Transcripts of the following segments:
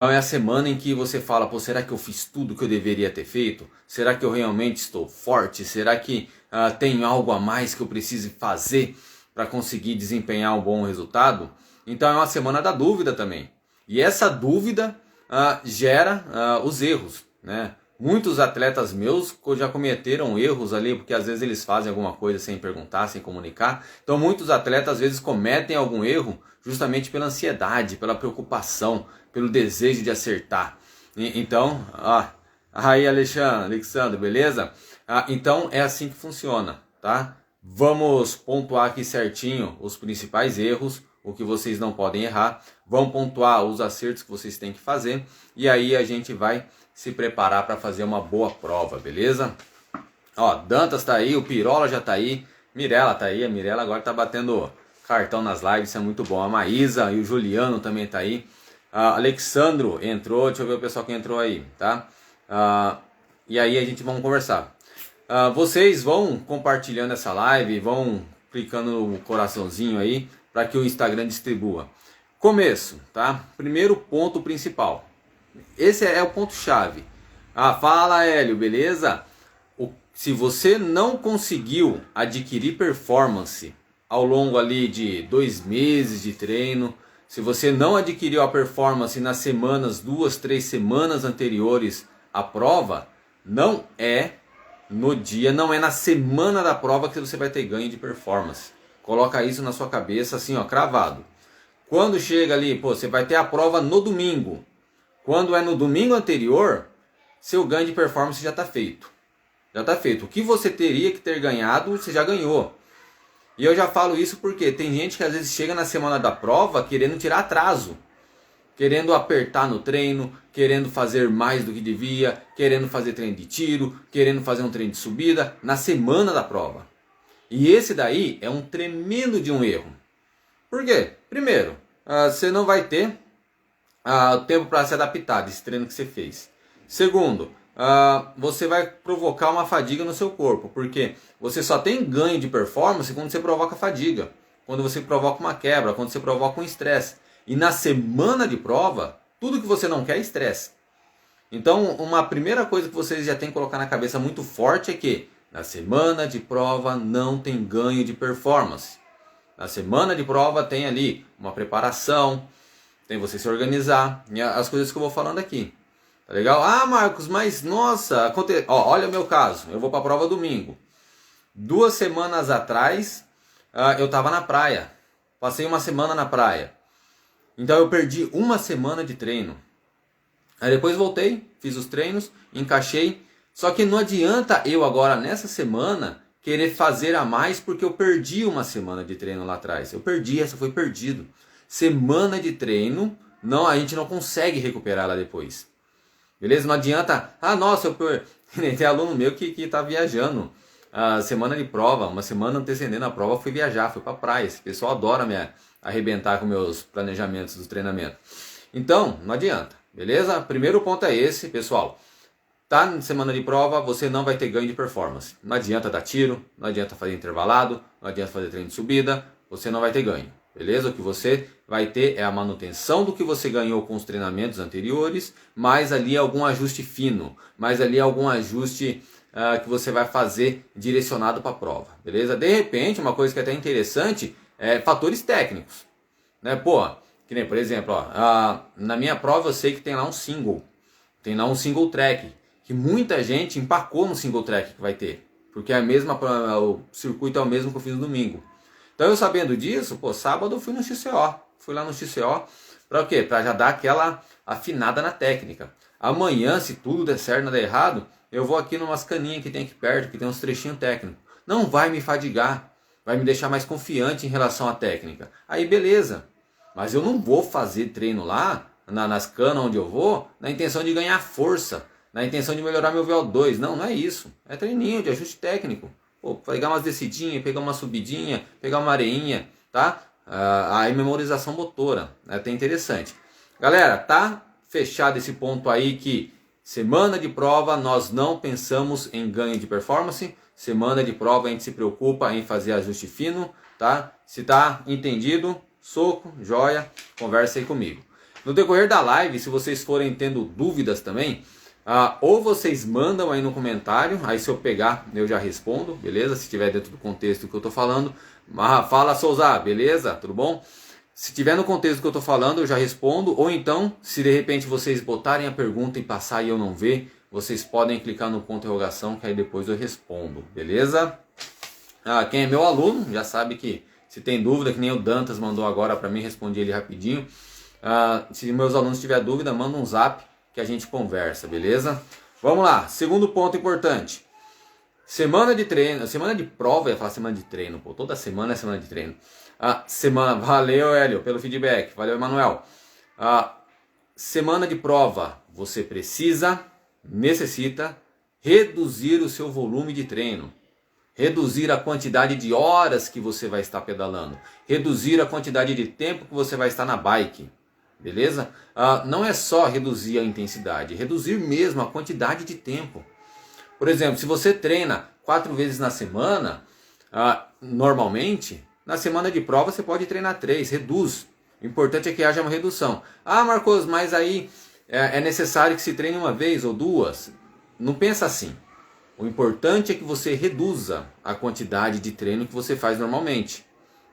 Então é a semana em que você fala, pô, será que eu fiz tudo que eu deveria ter feito? Será que eu realmente estou forte? Será que tem algo a mais que eu precise fazer para conseguir desempenhar um bom resultado? Então é uma semana da dúvida também. E essa dúvida gera os erros, né? Muitos atletas meus já cometeram erros ali, porque às vezes eles fazem alguma coisa sem perguntar, sem comunicar. Então muitos atletas às vezes cometem algum erro justamente pela ansiedade, pela preocupação, pelo desejo de acertar. Então, aí Alexandre, beleza? Então é assim que funciona, tá? Vamos pontuar aqui certinho os principais erros, o que vocês não podem errar. Vamos pontuar os acertos que vocês têm que fazer. E aí a gente vai se preparar para fazer uma boa prova, beleza? Ó, Dantas tá aí, o Pirola já tá aí, Mirella tá aí, a Mirella agora tá batendo cartão nas lives, isso é muito bom. A Maísa e o Juliano também tá aí. Alexandro entrou, deixa eu ver o pessoal que entrou aí, tá? E aí a gente vamos conversar. Vocês vão compartilhando essa live, vão clicando no coraçãozinho aí para que o Instagram distribua. Começo, tá? Primeiro ponto principal. Esse é o ponto chave. Fala Hélio, beleza? Se você não conseguiu adquirir performance ao longo ali de 2 meses de treino, se você não adquiriu a performance nas semanas, 2, 3 semanas anteriores à prova, não é no dia, não é na semana da prova que você vai ter ganho de performance. Coloca isso na sua cabeça assim, ó, cravado. Quando chega ali, você vai ter a prova no domingo. Quando é no domingo anterior, seu ganho de performance já está feito. Já está feito. O que você teria que ter ganhado, você já ganhou. E eu já falo isso porque tem gente que às vezes chega na semana da prova querendo tirar atraso. Querendo apertar no treino, querendo fazer mais do que devia, querendo fazer treino de tiro, querendo fazer um treino de subida na semana da prova. E esse daí é um tremendo de um erro. Por quê? Primeiro, você não vai ter tempo para se adaptar desse treino que você fez. Segundo, você vai provocar uma fadiga no seu corpo, porque você só tem ganho de performance quando você provoca fadiga, quando você provoca uma quebra, quando você provoca um estresse. E na semana de prova, tudo que você não quer é estresse. Então, uma primeira coisa que vocês já têm que colocar na cabeça muito forte é que na semana de prova não tem ganho de performance. Na semana de prova tem ali uma preparação, tem você se organizar, as coisas que eu vou falando aqui. Tá legal? Marcos, mas nossa, olha o meu caso, eu vou para a prova domingo. 2 semanas atrás, eu estava na praia, passei uma semana na praia. Então eu perdi uma semana de treino. Aí depois voltei, fiz os treinos, encaixei. Só que não adianta eu agora nessa semana querer fazer a mais porque eu perdi uma semana de treino lá atrás. Eu perdi, essa foi perdido. Semana de treino, não, a gente não consegue recuperar ela depois. Beleza? Não adianta, nossa, tem aluno meu que tá viajando. Semana de prova, uma semana antecedendo a prova, fui viajar, fui pra praia. Esse pessoal adora me arrebentar com meus planejamentos do treinamento. Então, não adianta, beleza? Primeiro ponto é esse, pessoal. Tá na semana de prova, você não vai ter ganho de performance. Não adianta dar tiro, não adianta fazer intervalado, não adianta fazer treino de subida, você não vai ter ganho. Beleza? O que você vai ter é a manutenção do que você ganhou com os treinamentos anteriores, mais ali algum ajuste fino, mais ali algum ajuste que você vai fazer direcionado para a prova. Beleza? De repente, uma coisa que é até interessante é fatores técnicos. Né? Que nem, por exemplo, na minha prova eu sei que tem lá um single. Tem lá um single track, que muita gente empacou no single track que vai ter. Porque o circuito é o mesmo que eu fiz no domingo. Então eu sabendo disso, sábado eu fui no XCO. Fui lá no XCO para o quê? Para já dar aquela afinada na técnica. Amanhã, se tudo der certo, não der errado, eu vou aqui numas caninhas que tem aqui perto, que tem uns trechinhos técnicos. Não vai me fadigar, vai me deixar mais confiante em relação à técnica. Aí beleza, mas eu não vou fazer treino lá, nas canas onde eu vou, na intenção de ganhar força, na intenção de melhorar meu VO2. Não é isso. É treininho de ajuste técnico. Pegar umas descidinhas, pegar uma subidinha, pegar uma areinha, tá? Aí memorização motora, é até interessante. Galera, tá fechado esse ponto aí que semana de prova nós não pensamos em ganho de performance. Semana de prova a gente se preocupa em fazer ajuste fino, tá? Se tá entendido, soco, joia, conversa aí comigo. No decorrer da live, se vocês forem tendo dúvidas também, ou vocês mandam aí no comentário, aí se eu pegar eu já respondo, beleza? Se estiver dentro do contexto que eu estou falando. Fala Souza, beleza? Tudo bom? Se tiver no contexto que eu estou falando, eu já respondo. Ou então, se de repente vocês botarem a pergunta e passar e eu não ver, vocês podem clicar no ponto de interrogação que aí depois eu respondo, beleza? Quem é meu aluno já sabe que se tem dúvida, que nem o Dantas mandou agora para mim, respondi ele rapidinho. Se meus alunos tiverem dúvida, manda um zap que a gente conversa, beleza? Vamos lá, segundo ponto importante. Semana de treino, semana de prova, eu ia falar semana de treino, pô, toda semana é semana de treino. Valeu, Hélio, pelo feedback, valeu, Emanuel. Semana de prova, você necessita reduzir o seu volume de treino. Reduzir a quantidade de horas que você vai estar pedalando. Reduzir a quantidade de tempo que você vai estar na bike. Beleza? Não é só reduzir a intensidade, reduzir mesmo a quantidade de tempo. Por exemplo, se você treina 4 vezes na semana, normalmente, na semana de prova você pode treinar 3, reduz. O importante é que haja uma redução. Marcos, mas aí é necessário que se treine 1 vez ou 2. Não pensa assim. O importante é que você reduza a quantidade de treino que você faz normalmente.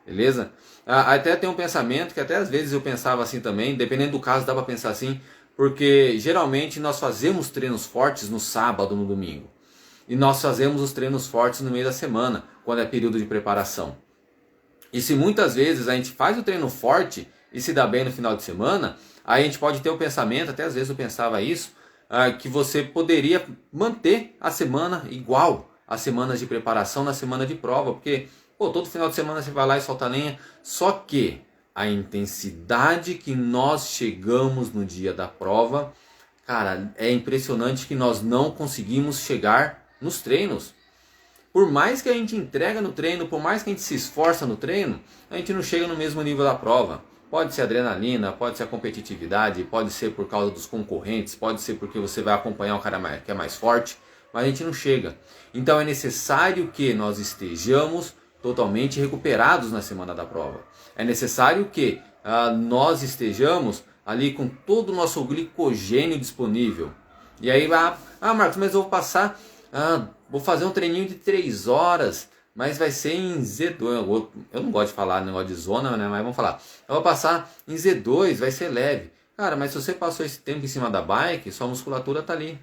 Beleza? Até tem um pensamento que até às vezes eu pensava assim também, dependendo do caso dá para pensar assim, porque geralmente nós fazemos treinos fortes no sábado, no domingo. E nós fazemos os treinos fortes no meio da semana, quando é período de preparação. E se muitas vezes a gente faz o treino forte e se dá bem no final de semana, aí a gente pode ter o pensamento, até às vezes eu pensava isso, que você poderia manter a semana igual às semanas de preparação na semana de prova, porque todo final de semana você vai lá e solta lenha, só que a intensidade que nós chegamos no dia da prova, cara, é impressionante que nós não conseguimos chegar nos treinos. Por mais que a gente entrega no treino, por mais que a gente se esforça no treino, a gente não chega no mesmo nível da prova. Pode ser adrenalina, pode ser a competitividade, pode ser por causa dos concorrentes, pode ser porque você vai acompanhar o cara que é mais forte, mas a gente não chega. Então é necessário que nós estejamos totalmente recuperados na semana da prova. É necessário que nós estejamos ali com todo o nosso glicogênio disponível. E aí, Marcos, mas eu vou passar, vou fazer um treininho de 3 horas, mas vai ser em Z2. Eu não gosto de falar negócio de zona, né? Mas vamos falar. Eu vou passar em Z2, vai ser leve. Cara, mas se você passou esse tempo em cima da bike, sua musculatura está ali,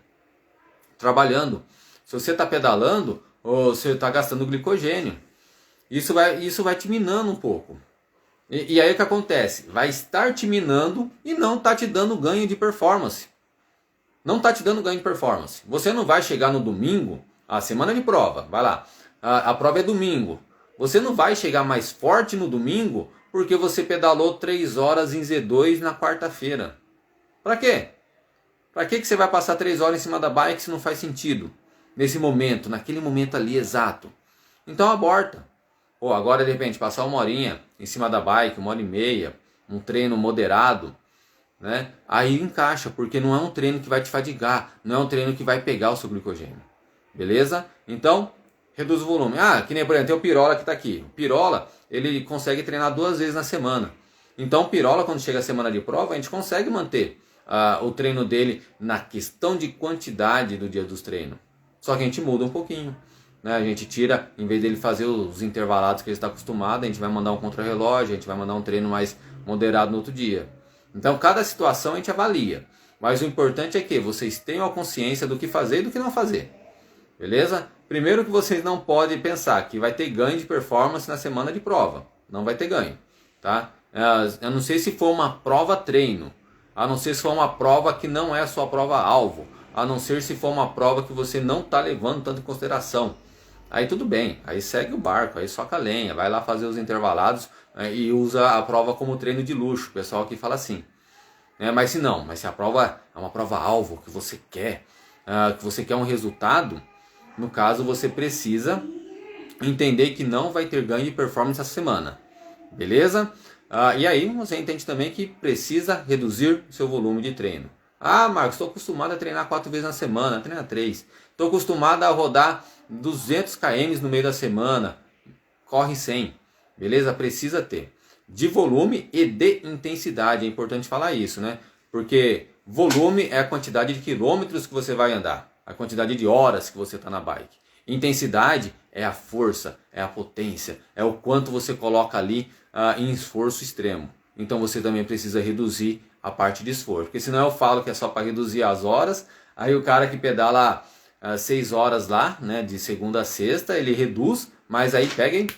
trabalhando. Se você está pedalando, você está gastando glicogênio. Isso vai te minando um pouco. E aí o que acontece? Vai estar te minando e não está te dando ganho de performance. Não está te dando ganho de performance. Você não vai chegar no domingo, a semana de prova, vai lá. A prova é domingo. Você não vai chegar mais forte no domingo porque você pedalou 3 horas em Z2 na quarta-feira. Para quê? Para que você vai passar 3 horas em cima da bike se não faz sentido? Nesse momento, naquele momento ali exato. Então aborta. Agora de repente passar 1 horinha em cima da bike, 1h30, um treino moderado, né? Aí encaixa, porque não é um treino que vai te fadigar, não é um treino que vai pegar o seu glicogênio. Beleza? Então, reduz o volume. Que nem, por exemplo, tem o Pirola que está aqui. O Pirola, ele consegue treinar 2 vezes na semana. Então o Pirola, quando chega a semana de prova, a gente consegue manter o treino dele na questão de quantidade do dia dos treinos. Só que a gente muda um pouquinho. A gente tira, em vez dele fazer os intervalados que ele está acostumado, a gente vai mandar um contrarrelógio, a gente vai mandar um treino mais moderado no outro dia. Então cada situação a gente avalia. Mas o importante é que vocês tenham a consciência do que fazer e do que não fazer. Beleza? Primeiro que vocês não podem pensar que vai ter ganho de performance na semana de prova. Não vai ter ganho. Tá? Eu não sei se for uma prova treino. A não ser se for uma prova que não é a sua prova alvo. A não ser se for uma prova que você não está levando tanto em consideração. Aí tudo bem, aí segue o barco, aí soca a lenha, vai lá fazer os intervalados e usa a prova como treino de luxo. O pessoal aqui fala assim. Mas se a prova é uma prova alvo, que você quer um resultado, no caso você precisa entender que não vai ter ganho de performance essa semana. Beleza? E aí você entende também que precisa reduzir seu volume de treino. Marcos, estou acostumado a treinar 4 vezes na semana, treina 3. Estou acostumado a rodar 200 km no meio da semana, corre 100. Beleza? Precisa ter. de volume e de intensidade. É importante falar isso, né? Porque volume é a quantidade de quilômetros que você vai andar, a quantidade de horas que você está na bike. Intensidade é a força, é a potência, é o quanto você coloca ali em esforço extremo. Então você também precisa reduzir a parte de esforço. Porque senão eu falo que é só para reduzir as horas, aí o cara que pedala 6 horas lá, né, de segunda a sexta, ele reduz, mas aí pega e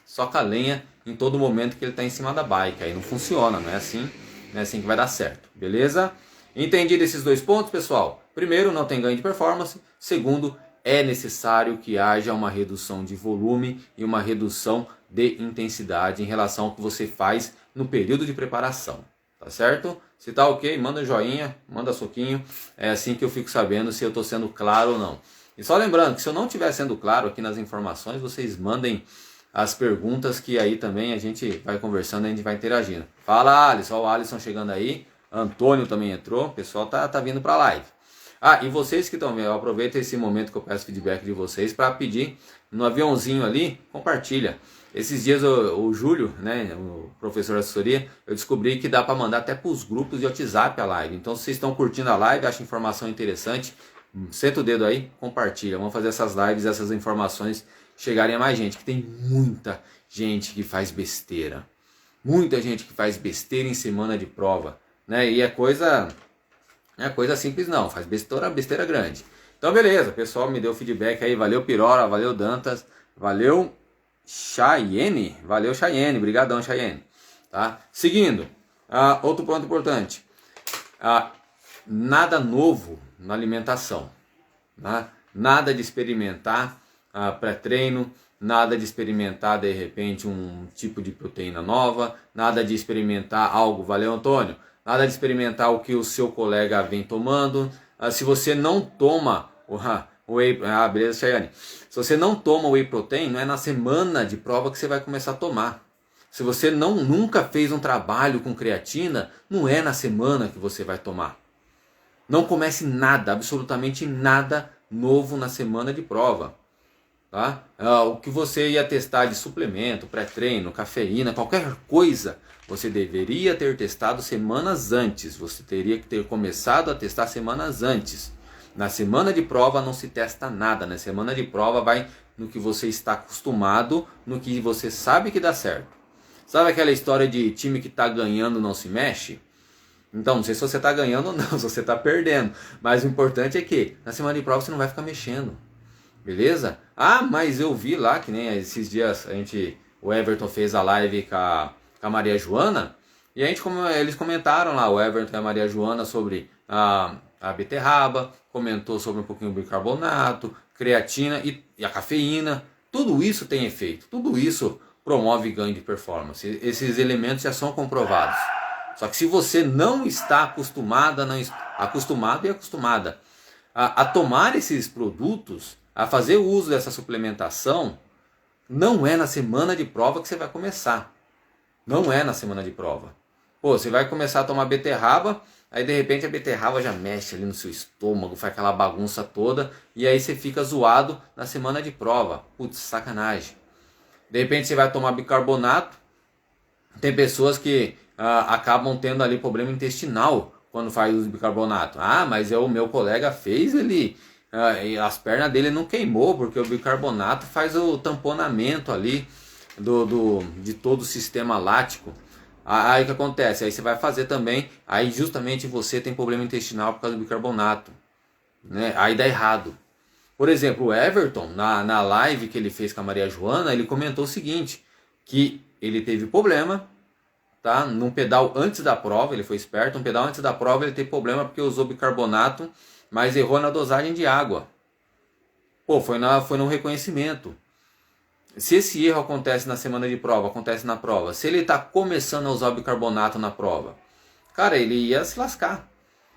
soca a lenha em todo momento que ele está em cima da bike. Aí não funciona, não é assim que vai dar certo, beleza? Entendido esses 2 pontos, pessoal? Primeiro, não tem ganho de performance. Segundo, é necessário que haja uma redução de volume e uma redução de intensidade em relação ao que você faz no período de preparação, tá certo? Se tá ok, manda joinha, manda soquinho, é assim que eu fico sabendo se eu estou sendo claro ou não. E só lembrando que se eu não estiver sendo claro aqui nas informações, vocês mandem as perguntas que aí também a gente vai conversando, a gente vai interagindo. Fala, Alisson, ó, o Alisson chegando aí, Antônio também entrou, o pessoal tá vindo para a live. E vocês que estão vendo, aproveita esse momento que eu peço feedback de vocês para pedir no aviãozinho ali, compartilha. Esses dias o Júlio, né, o professor de assessoria, eu descobri que dá para mandar até para os grupos de WhatsApp a live. Então se vocês estão curtindo a live, acham informação interessante, senta o dedo aí, compartilha. Vamos fazer essas lives, essas informações chegarem a mais gente, que tem muita gente que faz besteira. Muita gente que faz besteira em semana de prova, né? E é coisa simples não, faz besteira grande. Então beleza, o pessoal me deu feedback aí, valeu Pirora, valeu Dantas, valeu Chayenne, brigadão Chayenne, tá? Seguindo, outro ponto importante, nada novo na alimentação, tá? Nada de experimentar pré-treino, nada de experimentar de repente um tipo de proteína nova, nada de experimentar algo, valeu Antônio, nada de experimentar o que o seu colega vem tomando. Se você não toma whey, beleza, Chayane. Se você não toma whey protein, não é na semana de prova que você vai começar a tomar. Se você nunca fez um trabalho com creatina, não é na semana que você vai tomar. Não comece nada, absolutamente nada novo na semana de prova. Tá? O que você ia testar de suplemento, pré-treino, cafeína, qualquer coisa, você deveria ter testado semanas antes. Você teria que ter começado a testar semanas antes. Na semana de prova não se testa nada. Na semana de prova vai no que você está acostumado, no que você sabe que dá certo. Sabe aquela história de time que está ganhando não se mexe? Então, não sei se você está ganhando ou não, se você está perdendo. Mas o importante é que na semana de prova você não vai ficar mexendo. Beleza? Mas eu vi lá, que nem esses dias o Everton fez a live com a Maria Joana, e eles comentaram lá, o Everton e a Maria Joana, sobre a beterraba, comentou sobre um pouquinho do bicarbonato, creatina e a cafeína. Tudo isso tem efeito, tudo isso promove ganho de performance. Esses elementos já são comprovados. Só que se você não está acostumado e acostumada a tomar esses produtos, a fazer uso dessa suplementação, não é na semana de prova que você vai começar. Não é na semana de prova. Você vai começar a tomar beterraba, aí de repente a beterraba já mexe ali no seu estômago, faz aquela bagunça toda, e aí você fica zoado na semana de prova. Putz, sacanagem. De repente você vai tomar bicarbonato, tem pessoas que acabam tendo ali problema intestinal quando faz uso de bicarbonato. Mas o meu colega fez, as pernas dele não queimou, porque o bicarbonato faz o tamponamento ali de todo o sistema lático. Aí o que acontece? Aí você vai fazer também, aí justamente você tem problema intestinal por causa do bicarbonato, né? Aí dá errado. Por exemplo, o Everton, na live que ele fez com a Maria Joana, ele comentou o seguinte, que ele teve problema, tá? Num pedal antes da prova, ele foi esperto, um pedal antes da prova ele teve problema porque usou bicarbonato, mas errou na dosagem de água. Foi no reconhecimento. Se esse erro acontece na semana de prova, acontece na prova, se ele está começando a usar o bicarbonato na prova, cara, ele ia se lascar.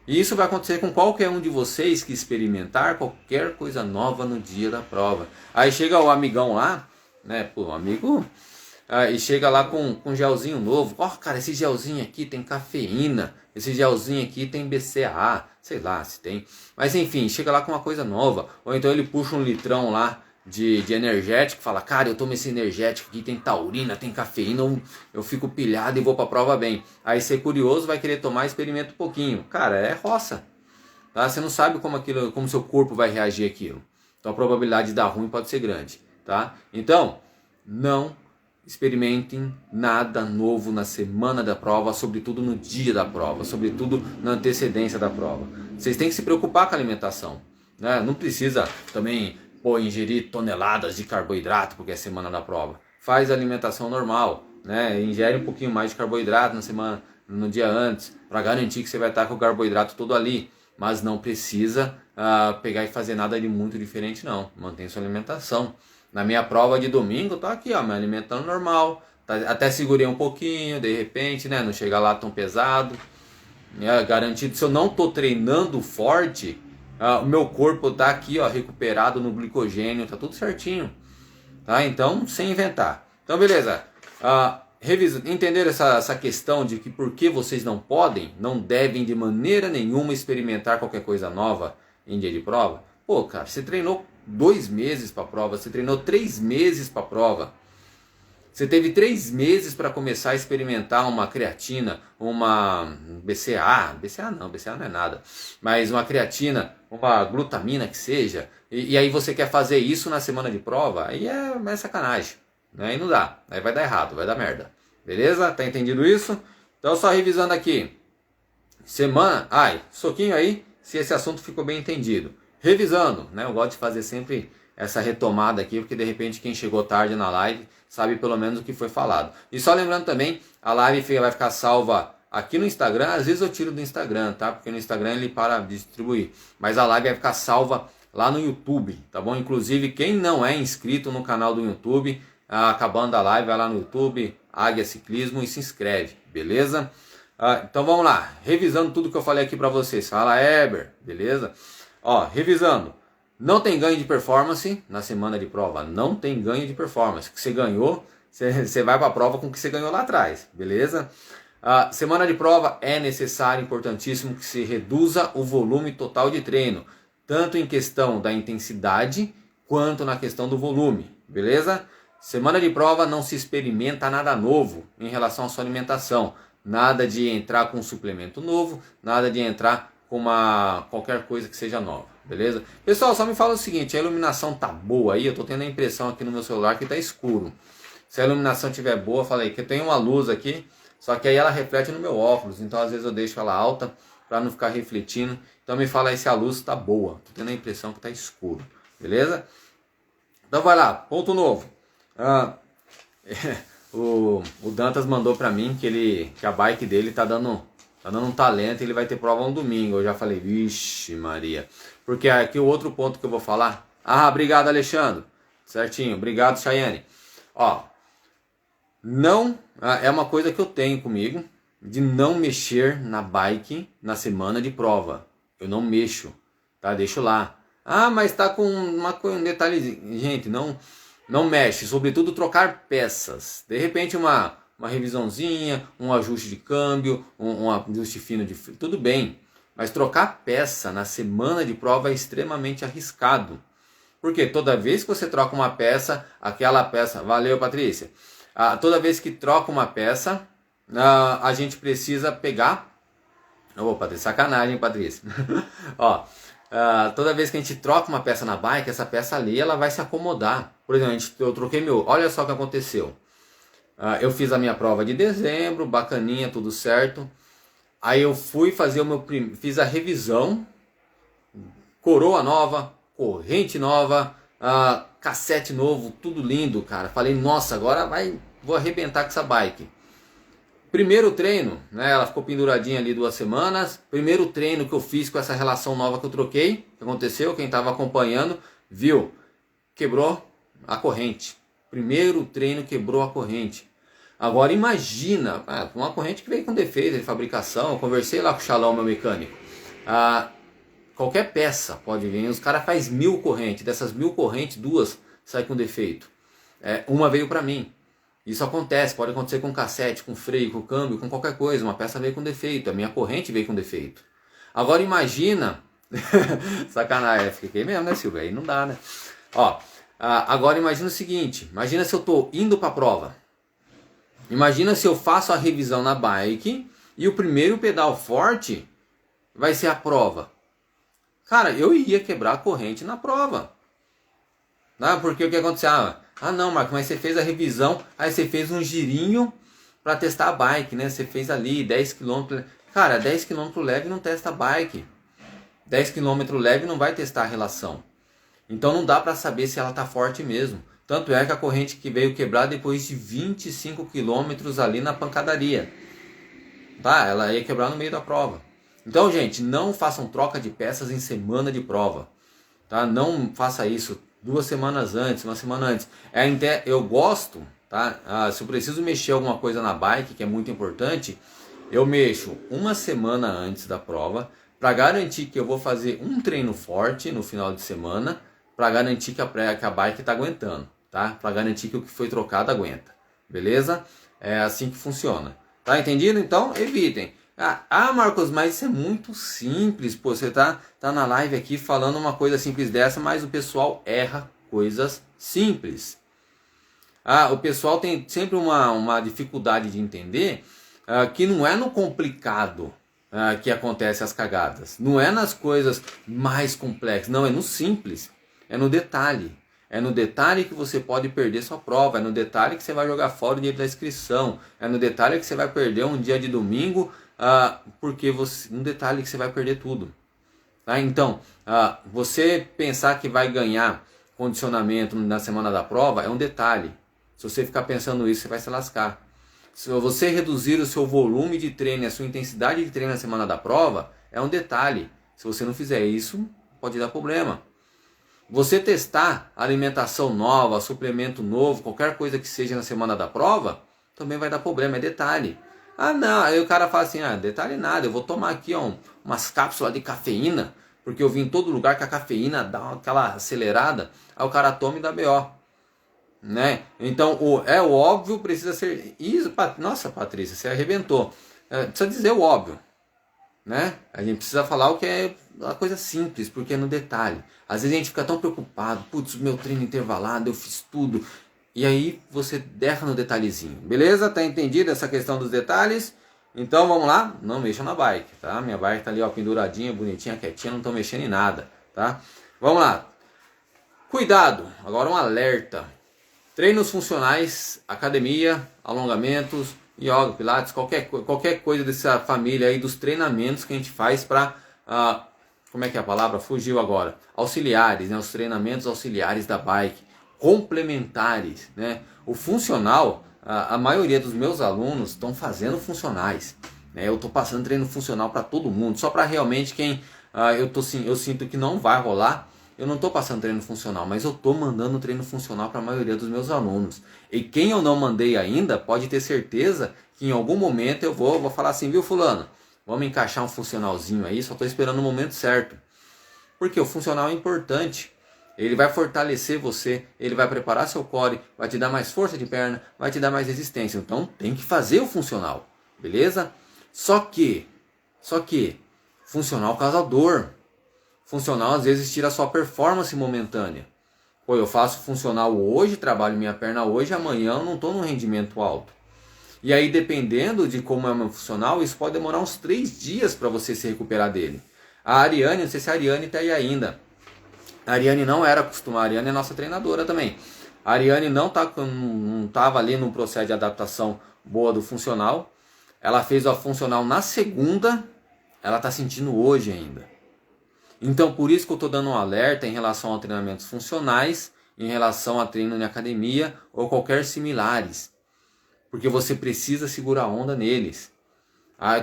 E isso vai acontecer com qualquer um de vocês que experimentar qualquer coisa nova no dia da prova. Aí chega o amigão lá, né, o amigo, e chega lá com um gelzinho novo. Cara, esse gelzinho aqui tem cafeína, esse gelzinho aqui tem BCAA, sei lá se tem. Mas enfim, chega lá com uma coisa nova. Ou então ele puxa um litrão lá de energético, fala, cara, eu tomo esse energético aqui, tem taurina, tem cafeína, eu fico pilhado e vou pra prova bem. Aí você curioso, vai querer tomar, experimenta um pouquinho. Cara, é roça. Tá? Você não sabe como seu corpo vai reagir àquilo. Então a probabilidade de dar ruim pode ser grande. Tá? Então, não experimentem nada novo na semana da prova, sobretudo no dia da prova, sobretudo na antecedência da prova. Vocês têm que se preocupar com a alimentação. Né? Não precisa também ingerir toneladas de carboidrato porque é semana da prova. Faz a alimentação normal, né? Ingere um pouquinho mais de carboidrato na semana, no dia antes, para garantir que você vai estar com o carboidrato todo ali. Mas não precisa pegar e fazer nada de muito diferente não. Mantenha sua alimentação. Na minha prova de domingo, tô aqui, ó, me alimentando normal. Até segurei um pouquinho, de repente, né? Não chega lá tão pesado. Garantido, se eu não tô treinando forte, o meu corpo tá aqui, ó, recuperado no glicogênio, tá tudo certinho, tá? Então, sem inventar. Então, beleza. Entenderam essa questão de que por que vocês não podem, não devem de maneira nenhuma experimentar qualquer coisa nova em dia de prova? Pô, cara, você treinou 2 meses para prova, você treinou 3 meses para prova. Você teve 3 meses para começar a experimentar uma creatina, uma BCA não é nada, mas uma creatina, uma glutamina que seja, e aí você quer fazer isso na semana de prova, aí é sacanagem, né? Aí não dá, aí vai dar errado, vai dar merda, beleza? Tá entendido isso? Então só revisando aqui, soquinho aí, se esse assunto ficou bem entendido. Revisando, né? Eu gosto de fazer sempre essa retomada aqui, porque de repente quem chegou tarde na live sabe pelo menos o que foi falado. E só lembrando também, a live vai ficar salva aqui no Instagram, às vezes eu tiro do Instagram, tá? Porque no Instagram ele para de distribuir. Mas a live vai ficar salva lá no YouTube, tá bom? Inclusive, quem não é inscrito no canal do YouTube, acabando a live, vai lá no YouTube, Águia Ciclismo e se inscreve, beleza? Então vamos lá, revisando tudo que eu falei aqui pra vocês. Fala, Heber, beleza? Ó, revisando. Não tem ganho de performance na semana de prova. Não tem ganho de performance. O que você ganhou, você vai para a prova com o que você ganhou lá atrás. Beleza? Semana de prova é necessário, importantíssimo, que se reduza o volume total de treino. Tanto em questão da intensidade, quanto na questão do volume. Beleza? Semana de prova não se experimenta nada novo em relação à sua alimentação. Nada de entrar com um suplemento novo. Nada de entrar com qualquer coisa que seja nova. Beleza? Pessoal, só me fala o seguinte, a iluminação tá boa aí? Eu tô tendo a impressão aqui no meu celular que tá escuro. Se a iluminação estiver boa, fala aí, que eu tenho uma luz aqui, só que aí ela reflete no meu óculos, então às vezes eu deixo ela alta para não ficar refletindo. Então me fala aí se a luz tá boa. Tô tendo a impressão que tá escuro. Beleza? Então vai lá, ponto novo. O Dantas mandou para mim que a bike dele tá dando um talento e ele vai ter prova um domingo. Eu já falei, vixe Maria. Porque aqui o outro ponto que eu vou falar. Obrigado, Alexandre. Certinho, obrigado, Chayane. Ó, não, é uma coisa que eu tenho comigo, de não mexer na bike na semana de prova. Eu não mexo, tá? Deixo lá. Mas tá com um detalhezinho. Gente, não mexe. Sobretudo trocar peças. De repente uma revisãozinha, um ajuste de câmbio, um ajuste fino de frio, tudo bem. Mas trocar peça na semana de prova é extremamente arriscado. Porque toda vez que você troca uma peça, aquela peça... Valeu, Patrícia. Toda vez que troca uma peça, a gente precisa pegar... Patrícia, sacanagem, Patrícia. Ó, toda vez que a gente troca uma peça na bike, essa peça ali ela vai se acomodar. Por exemplo, eu troquei meu... Olha só o que aconteceu. Eu fiz a minha prova de dezembro, bacaninha, tudo certo. Aí eu fui fazer fiz a revisão, coroa nova, corrente nova, cassete novo, tudo lindo, cara. Falei, nossa, agora vou arrebentar com essa bike. Primeiro treino, né, ela ficou penduradinha ali 2 semanas. Primeiro treino que eu fiz com essa relação nova que eu troquei, o que aconteceu? Quem estava acompanhando viu, quebrou a corrente. Primeiro treino quebrou a corrente. Agora imagina, uma corrente que veio com defeito de fabricação. Eu conversei lá com o Xalão, meu mecânico. Qualquer peça pode vir. Os caras fazem 1000 correntes. Dessas 1000 correntes, 2 saem com defeito. Uma veio para mim. Isso acontece, pode acontecer com cassete, com freio, com câmbio, com qualquer coisa. Uma peça veio com defeito, a minha corrente veio com defeito. Agora imagina... Sacanagem, fiquei mesmo, né, Silvia? Aí não dá, né? Ó, Agora imagina o seguinte, imagina se eu estou indo para a prova. Imagina se eu faço a revisão na bike e o primeiro pedal forte vai ser a prova. Cara, eu ia quebrar a corrente na prova. Porque o que aconteceu? Não, Marco, mas você fez a revisão, aí você fez um girinho para testar a bike, né? Você fez ali 10 km. Cara, 10 km leve não testa a bike. 10 km leve não vai testar a relação. Então não dá para saber se ela tá forte mesmo. Tanto é que a corrente que veio quebrar depois de 25 km ali na pancadaria. Ela ia quebrar no meio da prova. Então, gente, não façam troca de peças em semana de prova. Não faça isso 2 semanas antes, 1 semana antes. Eu gosto, se eu preciso mexer alguma coisa na bike, que é muito importante, eu mexo 1 semana antes da prova, para garantir que eu vou fazer um treino forte no final de semana, para garantir que a bike está aguentando, para garantir que o que foi trocado aguenta. Beleza? É assim que funciona. Tá entendido? Então, evitem. Marcos, mas isso é muito simples. Pô, você tá na live aqui falando uma coisa simples dessa, mas o pessoal erra coisas simples. O pessoal tem sempre uma dificuldade de entender que não é no complicado que acontecem as cagadas. Não é nas coisas mais complexas. Não, é no simples. É no detalhe. É no detalhe que você pode perder sua prova. É no detalhe que você vai jogar fora o dinheiro da inscrição. É no detalhe que você vai perder um dia de domingo, porque um detalhe que você vai perder tudo. Então, você pensar que vai ganhar condicionamento na semana da prova é um detalhe. Se você ficar pensando isso, você vai se lascar. Se você reduzir o seu volume de treino, a sua intensidade de treino na semana da prova, é um detalhe. Se você não fizer isso, pode dar problema. Você testar alimentação nova, suplemento novo, qualquer coisa que seja na semana da prova, também vai dar problema, é detalhe. Não, aí o cara fala assim, detalhe nada, eu vou tomar aqui umas cápsulas de cafeína, porque eu vi em todo lugar que a cafeína dá aquela acelerada, aí o cara toma e dá BO. Né? Então, o óbvio precisa ser... Nossa, Patrícia, você arrebentou. Precisa dizer o óbvio. Né? A gente precisa falar o que é uma coisa simples, porque é no detalhe. Às vezes a gente fica tão preocupado, meu treino intervalado, eu fiz tudo. E aí você derra no detalhezinho. Beleza? Tá entendido essa questão dos detalhes? Então vamos lá? Não mexa na bike, tá? Minha bike tá ali penduradinha, bonitinha, quietinha, não tô mexendo em nada, tá? Vamos lá. Cuidado, agora um alerta. Treinos funcionais, academia, alongamentos, yoga, pilates, qualquer coisa dessa família aí dos treinamentos que a gente faz para, como é que é a palavra? Fugiu agora. Auxiliares, né? Os treinamentos auxiliares da bike, complementares, né? O funcional, a maioria dos meus alunos estão fazendo funcionais, né? Eu estou passando treino funcional para todo mundo, só para realmente quem eu sinto que não vai rolar. Eu não estou passando treino funcional, mas eu estou mandando treino funcional para a maioria dos meus alunos. E quem eu não mandei ainda, pode ter certeza que em algum momento eu vou falar assim, viu fulano, vamos encaixar um funcionalzinho aí, só estou esperando o momento certo. Porque o funcional é importante. Ele vai fortalecer você, ele vai preparar seu core, vai te dar mais força de perna, vai te dar mais resistência. Então tem que fazer o funcional, beleza? Só que, funcional causa dor. Funcional às vezes tira a sua performance momentânea. Pô, eu faço funcional hoje, trabalho minha perna hoje, amanhã eu não estou num rendimento alto. E aí dependendo de como é o meu funcional, isso pode demorar uns 3 dias para você se recuperar dele. A Ariane, não sei se a Ariane está aí ainda. A Ariane não era acostumada, a Ariane é nossa treinadora também. A Ariane não estava ali num processo de adaptação boa do funcional. Ela fez o funcional na segunda, ela está sentindo hoje ainda. Então, por isso que eu estou dando um alerta em relação a treinamentos funcionais, em relação a treino em academia ou qualquer similares. Porque você precisa segurar a onda neles.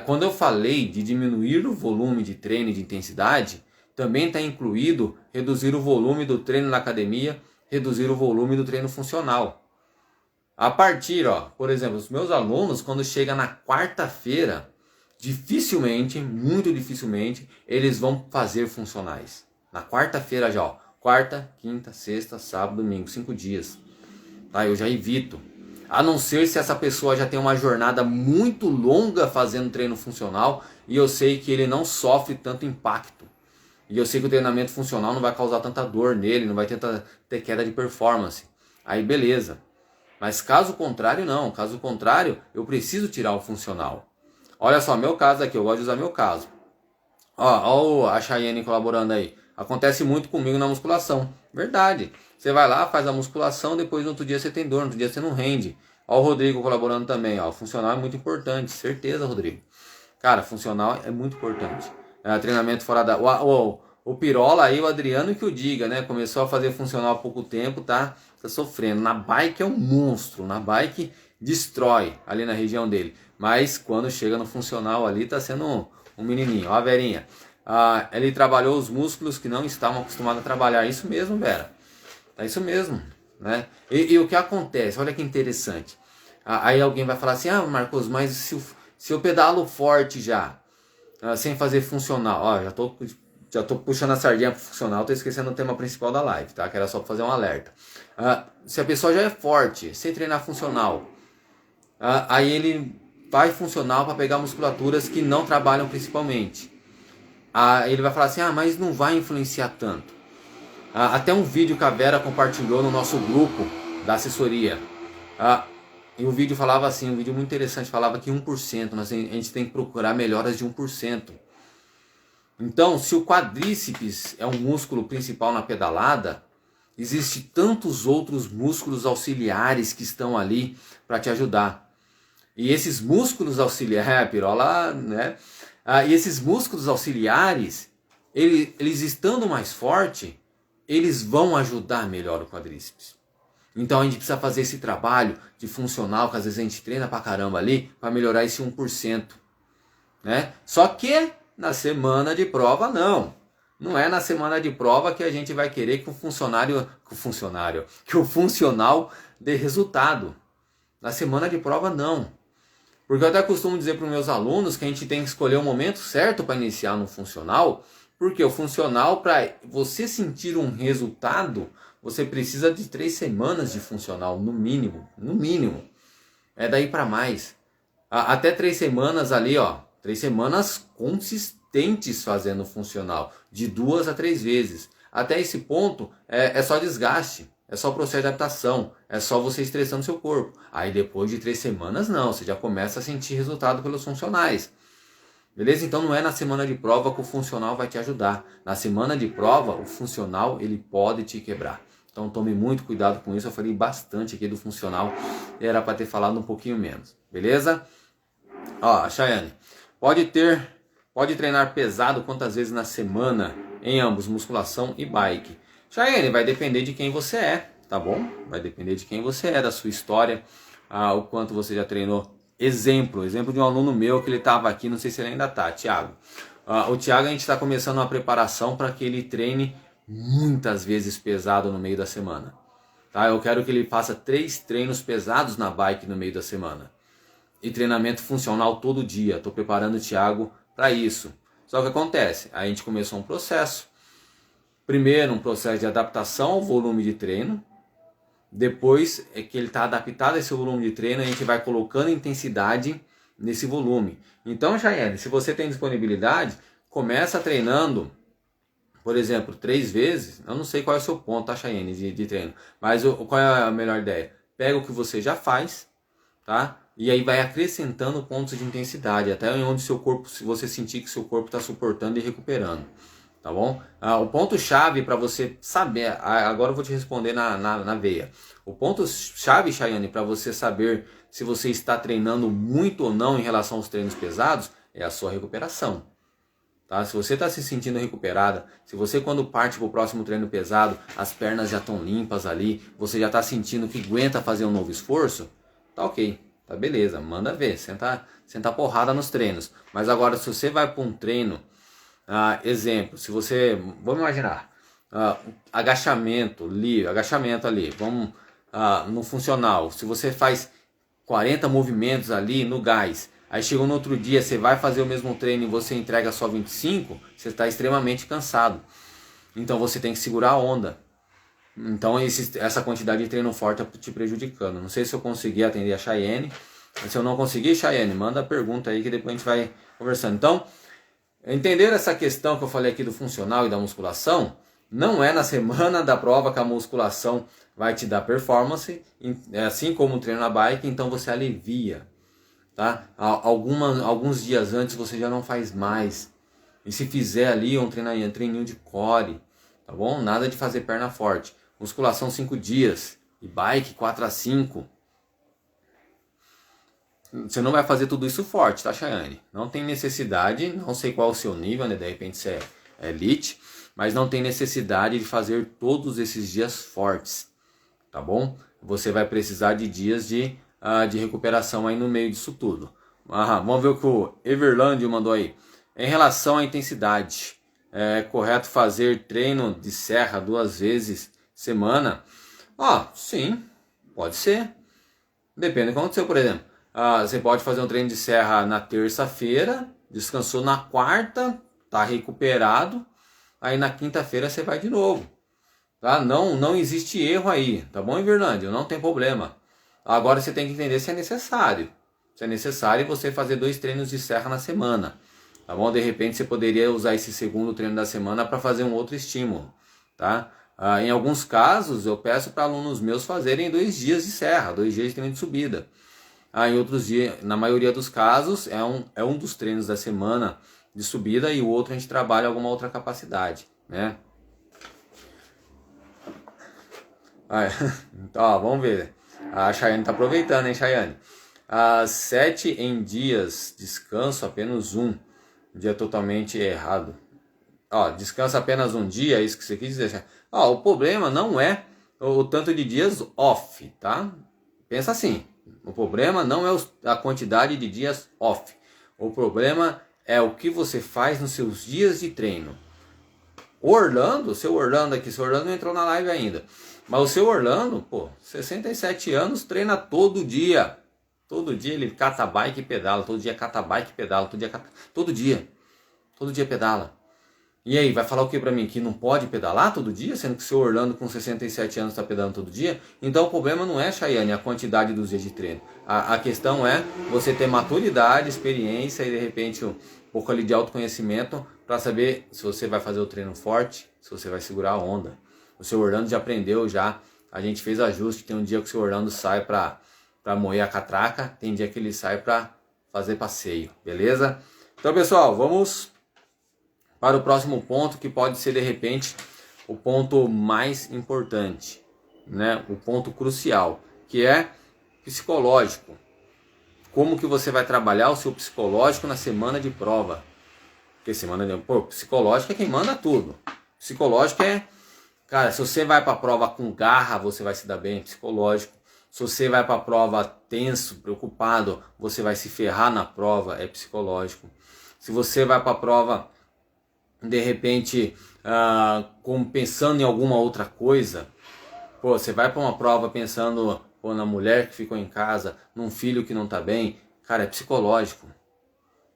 Quando eu falei de diminuir o volume de treino e de intensidade, também está incluído reduzir o volume do treino na academia, reduzir o volume do treino funcional. A partir, por exemplo, os meus alunos, quando chega na quarta-feira, dificilmente, muito dificilmente, eles vão fazer funcionais. Na quarta-feira já, quarta, quinta, sexta, sábado, domingo, 5 dias. Eu já evito. A não ser se essa pessoa já tem uma jornada muito longa fazendo treino funcional e eu sei que ele não sofre tanto impacto. E eu sei que o treinamento funcional não vai causar tanta dor nele, não vai ter queda de performance. Aí beleza. Mas caso contrário, não. Caso contrário, eu preciso tirar o funcional. Olha só, meu caso aqui, eu gosto de usar meu caso. Ó a Chayenne colaborando aí. Acontece muito comigo na musculação. Verdade. Você vai lá, faz a musculação, depois no outro dia você tem dor, no outro dia você não rende. Ó o Rodrigo colaborando também. Ó, o funcional é muito importante. Certeza, Rodrigo. Cara, funcional é muito importante. Treinamento fora da... O Pirola aí, o Adriano que o diga, né? Começou a fazer funcional há pouco tempo, tá sofrendo. Na bike é um monstro. Na bike destrói ali na região dele. Mas quando chega no funcional ali, tá sendo um menininho. Ó a Verinha. Ele trabalhou os músculos que não estavam acostumados a trabalhar. Isso mesmo, Vera. É isso mesmo, né? E o que acontece? Olha que interessante. Aí alguém vai falar assim, Marcos, mas se eu pedalo forte já, sem fazer funcional, ó, já tô puxando a sardinha pro funcional, tô esquecendo o tema principal da live, tá? Que era só pra fazer um alerta. Se a pessoa já é forte, sem treinar funcional, aí ele vai funcional para pegar musculaturas que não trabalham principalmente. Ele vai falar assim, mas não vai influenciar tanto. Até um vídeo que a Vera compartilhou no nosso grupo da assessoria. E o vídeo falava assim, um vídeo muito interessante, falava que 1%, a gente tem que procurar melhoras de 1%. Então, se o quadríceps é um músculo principal na pedalada, existem tantos outros músculos auxiliares que estão ali para te ajudar. E esses músculos auxiliares, Pirola, né? E esses músculos auxiliares, eles estando mais fortes, eles vão ajudar melhor o quadríceps. Então a gente precisa fazer esse trabalho de funcional, que às vezes a gente treina pra caramba ali, para melhorar esse 1%. Né? Só que na semana de prova não. Não é na semana de prova que a gente vai querer que o funcional dê resultado. Na semana de prova não. Porque eu até costumo dizer para os meus alunos que a gente tem que escolher o momento certo para iniciar no funcional, porque o funcional, para você sentir um resultado, você precisa de 3 semanas de funcional, no mínimo. No mínimo. É daí para mais. Até 3 semanas ali, 3 semanas consistentes fazendo funcional, de 2 a 3 vezes. Até esse ponto é só desgaste, é só processo de adaptação, é só você estressando seu corpo. Aí depois de 3 semanas não, você já começa a sentir resultado pelos funcionais. Beleza? Então não é na semana de prova que o funcional vai te ajudar. Na semana de prova, o funcional ele pode te quebrar. Então tome muito cuidado com isso. Eu falei bastante aqui do funcional. Era para ter falado um pouquinho menos. Beleza? Ó, Chayane. Pode treinar pesado quantas vezes na semana? Em ambos, musculação e bike. Chayane, vai depender de quem você é. Tá bom? Vai depender de quem você é, da sua história. O quanto você já treinou. Exemplo de um aluno meu que ele estava aqui, não sei se ele ainda está, Thiago. O Thiago, a gente está começando uma preparação para que ele treine muitas vezes pesado no meio da semana. Tá? Eu quero que ele faça 3 treinos pesados na bike no meio da semana. E treinamento funcional todo dia. Estou preparando o Thiago para isso. Só que acontece, a gente começou um processo. Primeiro um processo de adaptação ao volume de treino. Depois é que ele está adaptado a esse volume de treino, a gente vai colocando intensidade nesse volume. Então, Chayenne, se você tem disponibilidade, começa treinando, por exemplo, 3 vezes. Eu não sei qual é o seu ponto, tá, Chayenne, de treino. Mas qual é a melhor ideia? Pega o que você já faz, tá? E aí vai acrescentando pontos de intensidade, até onde seu corpo, se você sentir que seu corpo está suportando e recuperando. Tá bom? O ponto-chave para você saber, agora eu vou te responder na veia. O ponto-chave, Chayane, para você saber se você está treinando muito ou não em relação aos treinos pesados, é a sua recuperação. Tá? Se você está se sentindo recuperada, se você quando parte para o próximo treino pesado, as pernas já estão limpas ali, você já está sentindo que aguenta fazer um novo esforço, tá ok, tá beleza, manda ver, senta porrada nos treinos. Mas agora se você vai para um treino, exemplo, se você, vamos imaginar, agachamento ali, vamos no funcional, se você faz 40 movimentos ali no gás, aí chegou no outro dia, você vai fazer o mesmo treino e você entrega só 25, você está extremamente cansado. Então você tem que segurar a onda. Então essa quantidade de treino forte está te prejudicando. Não sei se eu consegui atender a Chayenne. Se eu não conseguir, Chayenne, manda a pergunta aí que depois a gente vai conversando. Então, Entender essa questão que eu falei aqui do funcional e da musculação? Não é na semana da prova que a musculação vai te dar performance, assim como o treino na bike, então você alivia, tá? Alguns dias antes você já não faz mais. E se fizer ali um treininho de core, tá bom? Nada de fazer perna forte. Musculação 5 dias e bike 4 a 5. Você não vai fazer tudo isso forte, tá, Chayane? Não tem necessidade, não sei qual é o seu nível, né? De repente você é elite, mas não tem necessidade de fazer todos esses dias fortes, tá bom? Você vai precisar de dias de recuperação aí no meio disso tudo. Vamos ver o que o Everlândio mandou aí. Em relação à intensidade, é correto fazer treino de serra 2 vezes semana? Sim, pode ser. Depende do que aconteceu, por exemplo. Você pode fazer um treino de serra na terça-feira, descansou na quarta, tá recuperado, aí na quinta-feira você vai de novo. Tá? Não existe erro aí, tá bom, Everlândia? Não tem problema. Agora você tem que entender se é necessário. Se é necessário você fazer 2 treinos de serra na semana. Tá bom? De repente você poderia usar esse segundo treino da semana para fazer um outro estímulo. Tá? Em alguns casos eu peço para alunos meus fazerem 2 dias de serra, 2 dias de treino de subida. Em outros dias, na maioria dos casos, é um dos treinos da semana de subida e o outro a gente trabalha alguma outra capacidade, né? Então, vamos ver. A Chayane tá aproveitando, hein, Chayane? 7 em dias, descanso apenas um dia totalmente errado. Descansa apenas um dia, é isso que você quis dizer. O problema não é o tanto de dias off, tá? Pensa assim. O problema não é a quantidade de dias off. O problema é o que você faz nos seus dias de treino. O seu Orlando não entrou na live ainda. Mas o seu Orlando, 67 anos, treina todo dia. Todo dia ele cata a bike e pedala. Todo dia cata a bike e pedala. Todo dia pedala. E aí, vai falar o que pra mim? Que não pode pedalar todo dia? Sendo que o seu Orlando com 67 anos está pedalando todo dia? Então o problema não é, Chayane, a quantidade dos dias de treino. A questão é você ter maturidade, experiência e de repente um pouco ali de autoconhecimento para saber se você vai fazer o treino forte, se você vai segurar a onda. O seu Orlando já aprendeu, a gente fez ajuste. Tem um dia que o seu Orlando sai para moer a catraca, tem dia que ele sai para fazer passeio, beleza? Então pessoal, vamos para o próximo ponto, que pode ser de repente o ponto mais importante, né? O ponto crucial, que é psicológico. Como que você vai trabalhar o seu psicológico na semana de prova? Porque psicológico é quem manda tudo. Psicológico cara, se você vai para a prova com garra, você vai se dar bem, psicológico. Se você vai para a prova tenso, preocupado, você vai se ferrar na prova, é psicológico. Se você vai para a prova de repente pensando em alguma outra coisa, você vai para uma prova pensando na mulher que ficou em casa, num filho que não está bem, cara, é psicológico,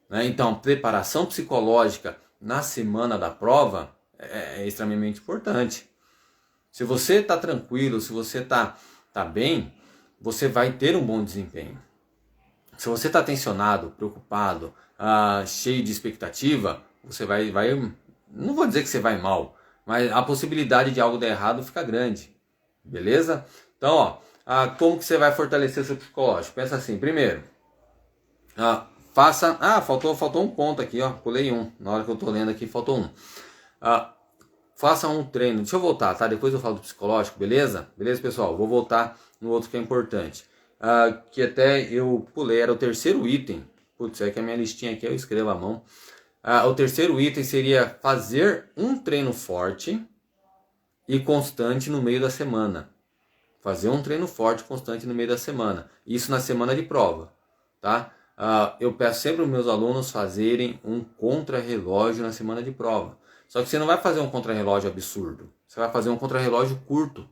né? Então, preparação psicológica na semana da prova é extremamente importante. Se você está tranquilo, se você está bem, você vai ter um bom desempenho. Se você está tensionado, preocupado, cheio de expectativa, você vai, não vou dizer que você vai mal, mas a possibilidade de algo dar errado fica grande, beleza? Então, como que você vai fortalecer o seu psicológico? Pensa assim, primeiro, faltou um ponto aqui, pulei um, na hora que eu tô lendo aqui faltou um. Faça um treino, deixa eu voltar, tá? Depois eu falo do psicológico, beleza? Beleza, pessoal? Vou voltar no outro que é importante, que até eu pulei, era o terceiro item. Putz, é que a minha listinha aqui eu escrevo à mão. O terceiro item seria fazer um treino forte e constante no meio da semana. Fazer um treino forte e constante no meio da semana. Isso na semana de prova, tá? Eu peço sempre aos meus alunos fazerem um contrarrelógio na semana de prova. Só que você não vai fazer um contrarrelógio absurdo. Você vai fazer um contrarrelógio curto.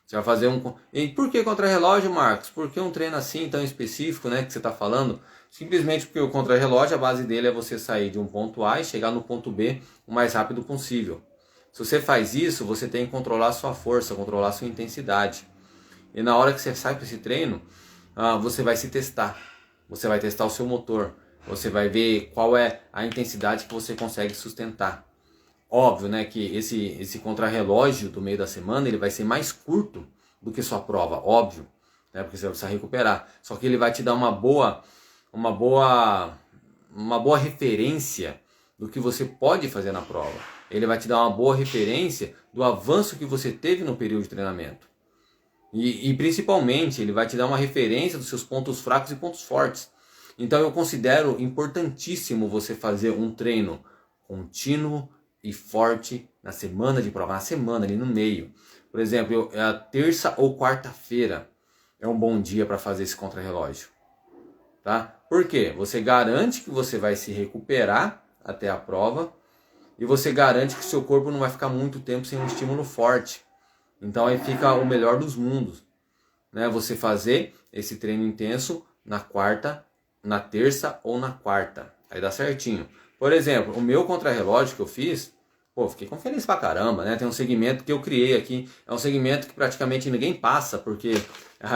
Você vai fazer E por que contrarrelógio, Marcos? Por que um treino assim tão específico, né, que você está falando? Simplesmente porque o contrarrelógio, a base dele é você sair de um ponto A e chegar no ponto B o mais rápido possível. Se você faz isso, você tem que controlar a sua força, controlar a sua intensidade. E na hora que você sai para esse treino, você vai se testar. Você vai testar o seu motor. Você vai ver qual é a intensidade que você consegue sustentar. Óbvio, né, que esse contrarrelógio do meio da semana ele vai ser mais curto do que sua prova, óbvio, né, porque você vai precisar recuperar. Só que ele vai te dar uma boa referência do que você pode fazer na prova. Ele vai te dar uma boa referência do avanço que você teve no período de treinamento. E principalmente, ele vai te dar uma referência dos seus pontos fracos e pontos fortes. Então eu considero importantíssimo você fazer um treino contínuo e forte na semana de prova, na semana ali no meio. Por exemplo, a terça ou quarta-feira é um bom dia para fazer esse contrarrelógio. Tá? Por quê? Você garante que você vai se recuperar até a prova e você garante que seu corpo não vai ficar muito tempo sem um estímulo forte. Então aí fica o melhor dos mundos, né? Você fazer esse treino intenso na quarta, na terça ou na quarta. Aí dá certinho. Por exemplo, o meu contrarrelógio que eu fiz, fiquei feliz pra caramba, né? Tem um segmento que eu criei aqui, é um segmento que praticamente ninguém passa, porque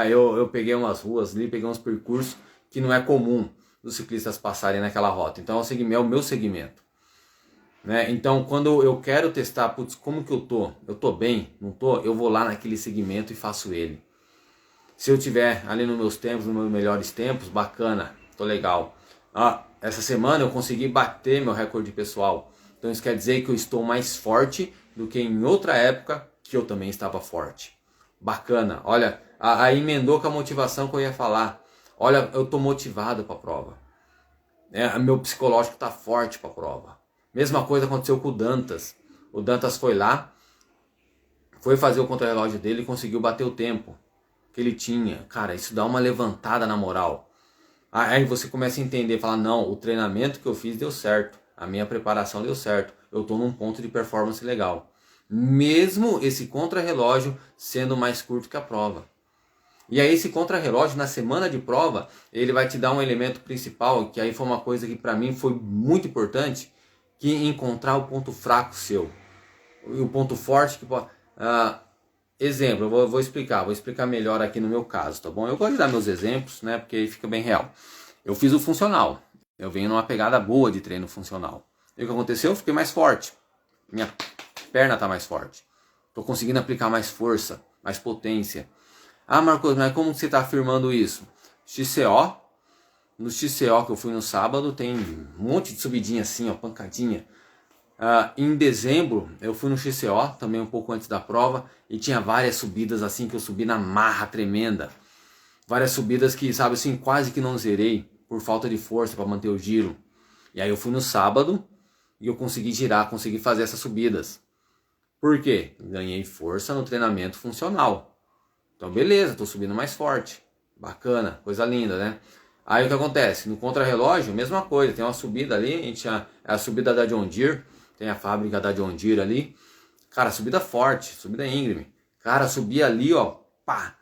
eu peguei umas ruas ali, peguei uns percursos que não é comum dos ciclistas passarem naquela rota. Então é o meu segmento. Né? Então, quando eu quero testar, como que eu tô? Eu tô bem? Não tô? Eu vou lá naquele segmento e faço ele. Se eu tiver ali nos meus tempos, nos meus melhores tempos, bacana, tô legal. Essa semana eu consegui bater meu recorde pessoal. Então isso quer dizer que eu estou mais forte do que em outra época que eu também estava forte. Bacana, olha, aí emendou com a motivação que eu ia falar. Olha, eu tô motivado para a prova. Meu psicológico tá forte para a prova. Mesma coisa aconteceu com o Dantas. O Dantas foi lá, foi fazer o contrarrelógio dele e conseguiu bater o tempo que ele tinha. Cara, isso dá uma levantada na moral. Aí você começa a entender, falar, não, o treinamento que eu fiz deu certo. A minha preparação deu certo. Eu estou num ponto de performance legal. Mesmo esse contrarrelógio sendo mais curto que a prova. E aí esse contrarrelógio, na semana de prova, ele vai te dar um elemento principal, que aí foi uma coisa que para mim foi muito importante, que encontrar o ponto fraco seu. E o ponto forte que pode... exemplo, eu vou explicar melhor aqui no meu caso, tá bom? Eu gosto de dar meus exemplos, né, porque aí fica bem real. Eu fiz o funcional. Eu venho numa pegada boa de treino funcional. E o que aconteceu? Eu fiquei mais forte. Minha perna tá mais forte. Tô conseguindo aplicar mais força, mais potência. Marcos, mas como você tá afirmando isso? XCO. No XCO que eu fui no sábado tem um monte de subidinha assim, ó, pancadinha. Em dezembro eu fui no XCO, também um pouco antes da prova, e tinha várias subidas assim que eu subi na marra tremenda. Várias subidas que, sabe assim, quase que não zerei por falta de força para manter o giro. E aí eu fui no sábado e eu consegui girar, consegui fazer essas subidas. Por quê? Ganhei força no treinamento funcional. Então beleza, tô subindo mais forte. Bacana, coisa linda, né? Aí o que acontece? No contrarrelógio, mesma coisa, tem uma subida ali, é a subida da John Deere, tem a fábrica da John Deere ali. Cara, subida forte, subida íngreme. Cara, subi ali, ó, pá!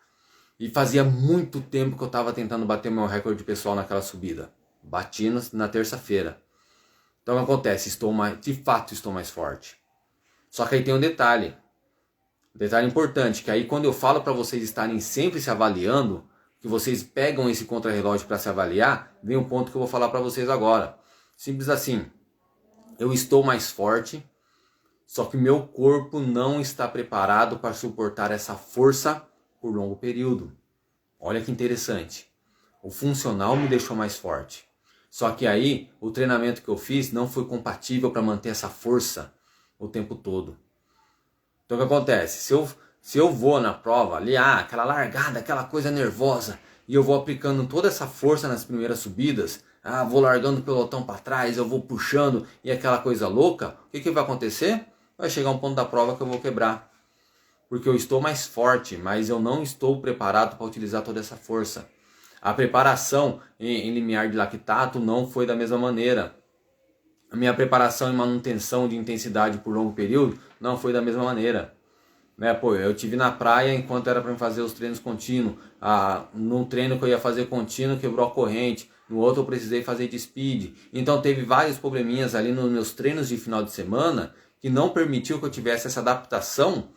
E fazia muito tempo que eu tava tentando bater meu recorde pessoal naquela subida. Bati na terça-feira. Então o que acontece? De fato estou mais forte. Só que aí tem um detalhe importante, que aí quando eu falo para vocês estarem sempre se avaliando, que vocês pegam esse contrarrelógio para se avaliar, vem um ponto que eu vou falar para vocês agora. Simples assim, eu estou mais forte, só que meu corpo não está preparado para suportar essa força por longo período. Olha que interessante. O funcional me deixou mais forte. Só que aí, o treinamento que eu fiz não foi compatível para manter essa força o tempo todo. Então o que acontece? Se eu vou na prova ali, aquela largada, aquela coisa nervosa, e eu vou aplicando toda essa força nas primeiras subidas, vou largando o pelotão para trás, eu vou puxando e aquela coisa louca, o que vai acontecer? Vai chegar um ponto da prova que eu vou quebrar. Porque eu estou mais forte, mas eu não estou preparado para utilizar toda essa força. A preparação em limiar de lactato não foi da mesma maneira. A minha preparação em manutenção de intensidade por longo período não foi da mesma maneira. Né? Eu tive na praia enquanto era para fazer os treinos contínuos. Num treino que eu ia fazer contínuo quebrou a corrente. No outro eu precisei fazer de speed. Então teve vários probleminhas ali nos meus treinos de final de semana que não permitiu que eu tivesse essa adaptação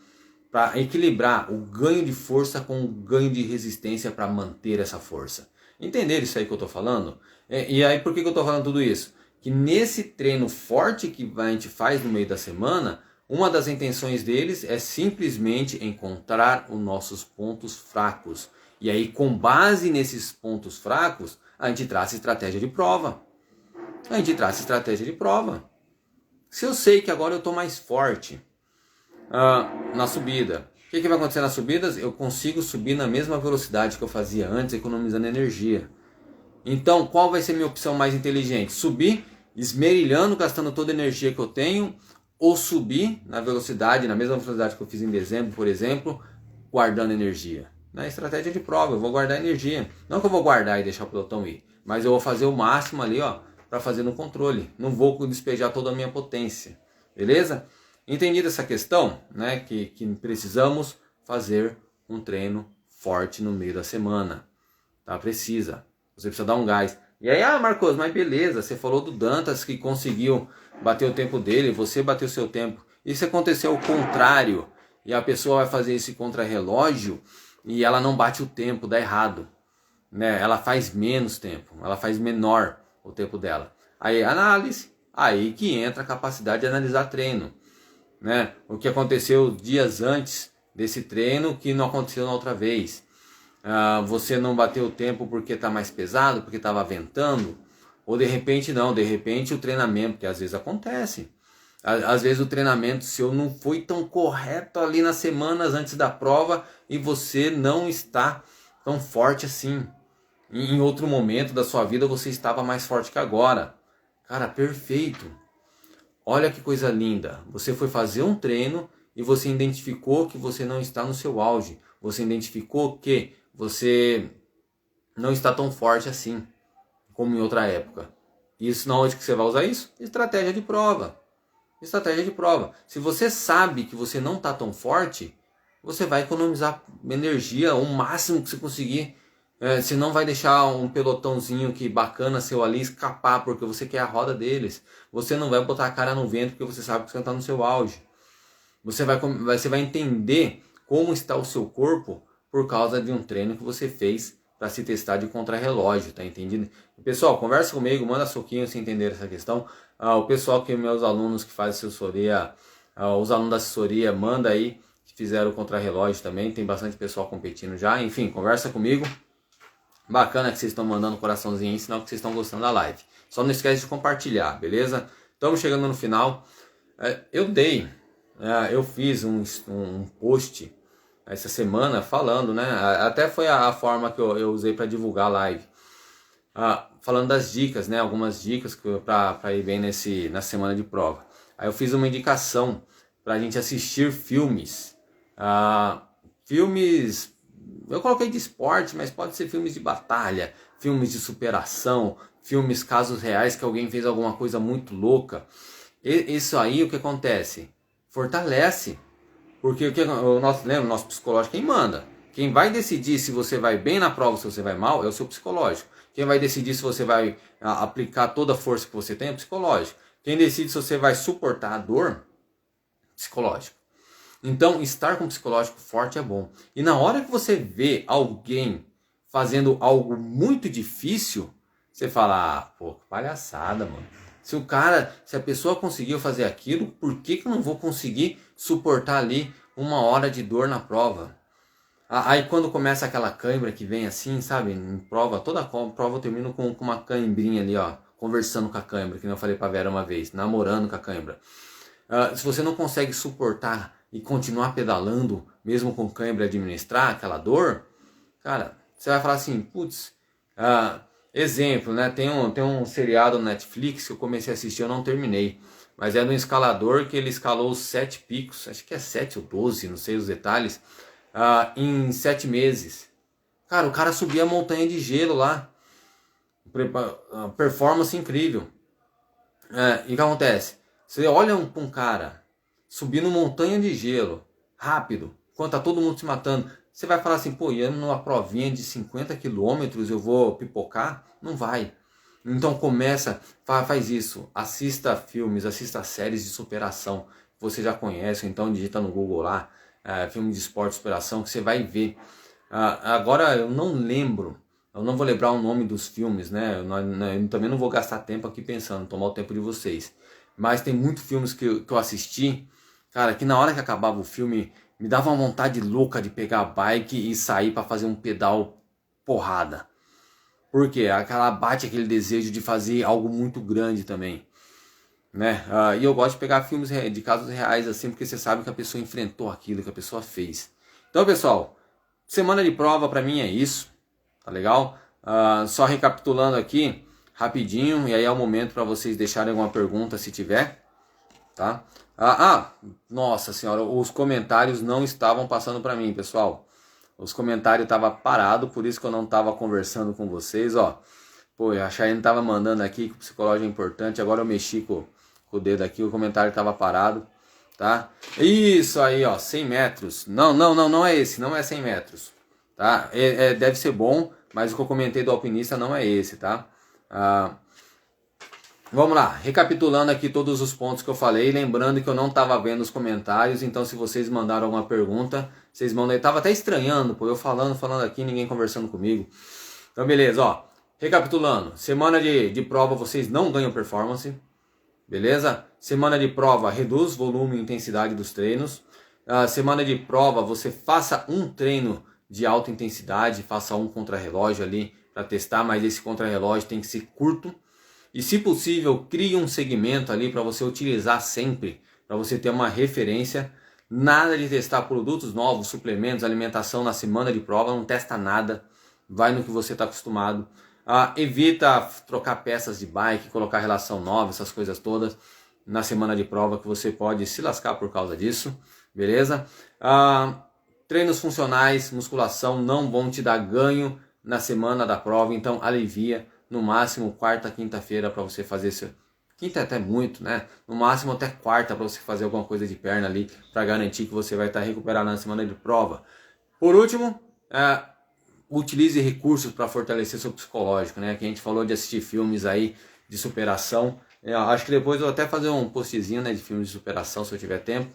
para equilibrar o ganho de força com o ganho de resistência para manter essa força. Entenderam isso aí que eu estou falando? E aí por que eu estou falando tudo isso? Que nesse treino forte que a gente faz no meio da semana, uma das intenções deles é simplesmente encontrar os nossos pontos fracos. E aí, com base nesses pontos fracos, a gente traça estratégia de prova. Se eu sei que agora eu estou mais forte na subida, o que vai acontecer nas subidas? Eu consigo subir na mesma velocidade que eu fazia antes, economizando energia. Então, qual vai ser a minha opção mais inteligente? Subir esmerilhando, gastando toda a energia que eu tenho, ou subir na velocidade, na mesma velocidade que eu fiz em dezembro, por exemplo, guardando energia. Na estratégia de prova, eu vou guardar energia. Não que eu vou guardar e deixar o pelotão ir, mas eu vou fazer o máximo ali, para fazer no controle. Não vou despejar toda a minha potência. Beleza? Entendida essa questão, né? Que precisamos fazer um treino forte no meio da semana. Tá? Precisa. Você precisa dar um gás. E aí, Marcos, mas beleza, você falou do Dantas que conseguiu bater o tempo dele, você bateu o seu tempo. E se acontecer o contrário, e a pessoa vai fazer esse contrarrelógio e ela não bate o tempo, dá errado. Né? Ela faz menos tempo, ela faz menor o tempo dela. Aí, análise, aí que entra a capacidade de analisar treino. Né? O que aconteceu dias antes desse treino que não aconteceu na outra vez. Você não bateu o tempo porque está mais pesado, porque estava ventando, ou de repente não, de repente o treinamento, que às vezes acontece. Às vezes o treinamento seu não foi tão correto ali nas semanas antes da prova e você não está tão forte assim. Em outro momento da sua vida você estava mais forte que agora. Cara, perfeito. Olha que coisa linda. Você foi fazer um treino e você identificou que você não está no seu auge. Você identificou que você não está tão forte assim como em outra época. Isso na onde que você vai usar isso? Estratégia de prova. Estratégia de prova. Se você sabe que você não está tão forte, você vai economizar energia o máximo que você conseguir. Você não vai deixar um pelotãozinho que bacana seu ali escapar porque você quer a roda deles. Você não vai botar a cara no vento porque você sabe que você está no seu auge. Você vai entender como está o seu corpo por causa de um treino que você fez para se testar de contrarrelógio, tá entendido? Pessoal, conversa comigo, manda soquinho se entender essa questão. O pessoal que meus alunos que fazem assessoria, os alunos da assessoria, manda aí que fizeram o contrarrelógio também, tem bastante pessoal competindo já. Enfim, conversa comigo. Bacana que vocês estão mandando um coraçãozinho aí, sinal que vocês estão gostando da live. Só não esquece de compartilhar, beleza? Estamos chegando no final. Eu fiz um post essa semana falando, né? Até foi a forma que eu usei para divulgar a live. Falando das dicas, né? Algumas dicas para ir bem na semana de prova. Aí eu fiz uma indicação para a gente assistir filmes. Filmes, eu coloquei de esporte, mas pode ser filmes de batalha, filmes de superação, filmes casos reais que alguém fez alguma coisa muito louca. Isso aí, o que acontece? Fortalece. Porque o nosso psicológico quem manda. Quem vai decidir se você vai bem na prova ou se você vai mal é o seu psicológico. Quem vai decidir se você vai aplicar toda a força que você tem é o psicológico. Quem decide se você vai suportar a dor, psicológico. Então, estar com o psicológico forte é bom. E na hora que você vê alguém fazendo algo muito difícil, você fala, pô, que palhaçada, mano. Se a pessoa conseguiu fazer aquilo, por que eu não vou conseguir suportar ali 1 hora de dor na prova? Aí quando começa aquela cãibra que vem assim, sabe, em prova, toda prova eu termino com uma cãibrinha ali, conversando com a cãibra, que eu falei pra Vera uma vez, namorando com a cãibra. Se você não consegue suportar e continuar pedalando, mesmo com cãibra, administrar aquela dor, cara, você vai falar assim, putz, exemplo, né? Tem um seriado no Netflix que eu comecei a assistir, eu não terminei. Mas é de um escalador que ele escalou os 7 picos, acho que é 7 ou 12, não sei os detalhes, em 7 meses. Cara, o cara subia a montanha de gelo lá. Performance incrível. E o que acontece? Você olha pra um cara subindo montanha de gelo, rápido, enquanto tá todo mundo se matando. Você vai falar assim, pô, e numa provinha de 50 quilômetros eu vou pipocar? Não vai. Então faz isso. Assista filmes, assista séries de superação. Você já conhece, então digita no Google lá, filme de esporte, superação, que você vai ver. Agora eu não lembro Eu não vou lembrar o nome dos filmes, né? Eu também não vou gastar tempo aqui pensando, tomar o tempo de vocês. Mas tem muitos filmes que eu assisti, cara, que na hora que acabava o filme, me dava uma vontade louca de pegar a bike e sair para fazer um pedal porrada. Por quê? Aquela bate aquele desejo de fazer algo muito grande também, né? E eu gosto de pegar filmes de casos reais assim, porque você sabe que a pessoa enfrentou aquilo, que a pessoa fez. Então, pessoal, semana de prova para mim é isso, tá legal? Só recapitulando aqui, rapidinho, e aí é o momento para vocês deixarem alguma pergunta se tiver, tá? Nossa senhora, os comentários não estavam passando para mim, pessoal. Os comentários estavam parados, por isso que eu não estava conversando com vocês, ó. Pô, a Chayane estava mandando aqui que o psicológico é importante, agora eu mexi com o dedo aqui, o comentário estava parado, tá? Isso aí, ó, 100 metros. Não é esse, não é 100 metros, tá? Deve ser bom, mas o que eu comentei do alpinista não é esse, tá? Vamos lá, recapitulando aqui todos os pontos que eu falei, lembrando que eu não estava vendo os comentários, então se vocês mandaram alguma pergunta, vocês mandam, eu tava até estranhando, pô, eu falando aqui, ninguém conversando comigo. Então beleza, ó, recapitulando, semana de prova vocês não ganham performance, beleza? Semana de prova reduz volume e intensidade dos treinos. Semana de prova você faça um treino de alta intensidade, faça um contra-relógio ali para testar, mas esse contra-relógio tem que ser curto. E se possível, crie um segmento ali para você utilizar sempre, para você ter uma referência. Nada de testar produtos novos, suplementos, alimentação na semana de prova, não testa nada, vai no que você está acostumado. Evita trocar peças de bike, colocar relação nova, essas coisas todas na semana de prova que você pode se lascar por causa disso, beleza? Treinos funcionais, musculação não vão te dar ganho na semana da prova, então alivia. No máximo quarta, quinta-feira para você fazer isso. Quinta é até muito, né? No máximo até quarta para você fazer alguma coisa de perna ali para garantir que você vai estar recuperado na semana de prova. Por último, utilize recursos para fortalecer seu psicológico, né? Que a gente falou de assistir filmes aí de superação. Acho que depois eu vou até fazer um postzinho, né, de filmes de superação se eu tiver tempo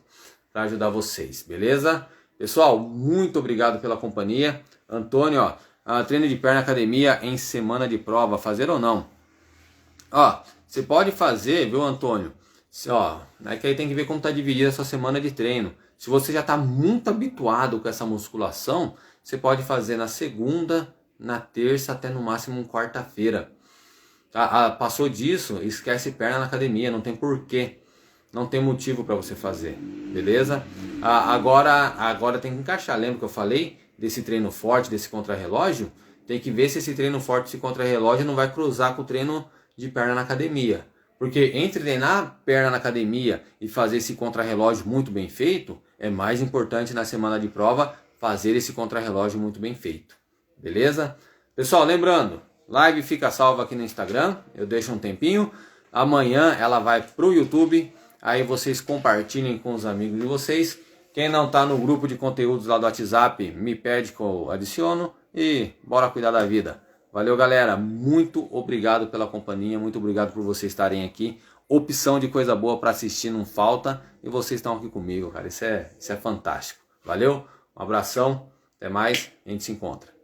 para ajudar vocês, beleza? Pessoal, muito obrigado pela companhia. Antônio, ó. Treino de perna na academia em semana de prova, fazer ou não? Você pode fazer, viu, Antônio? É que aí tem que ver como está dividida a sua semana de treino. Se você já está muito habituado com essa musculação, você pode fazer na segunda, na terça, até no máximo quarta-feira. Passou disso, esquece perna na academia, não tem porquê. Não tem motivo para você fazer, beleza? Agora tem que encaixar, lembra que eu falei? Desse treino forte, desse contrarrelógio, tem que ver se esse treino forte, esse contrarrelógio não vai cruzar com o treino de perna na academia. Porque entre treinar perna na academia e fazer esse contrarrelógio muito bem feito, é mais importante na semana de prova fazer esse contrarrelógio muito bem feito. Beleza? Pessoal, lembrando, live fica salva aqui no Instagram, eu deixo um tempinho. Amanhã ela vai pro YouTube, aí vocês compartilhem com os amigos de vocês. Quem não está no grupo de conteúdos lá do WhatsApp, me pede que eu adiciono e bora cuidar da vida. Valeu, galera. Muito obrigado pela companhia, muito obrigado por vocês estarem aqui. Opção de coisa boa para assistir não falta e vocês estão aqui comigo, cara. Isso é fantástico. Valeu, um abração, até mais, a gente se encontra.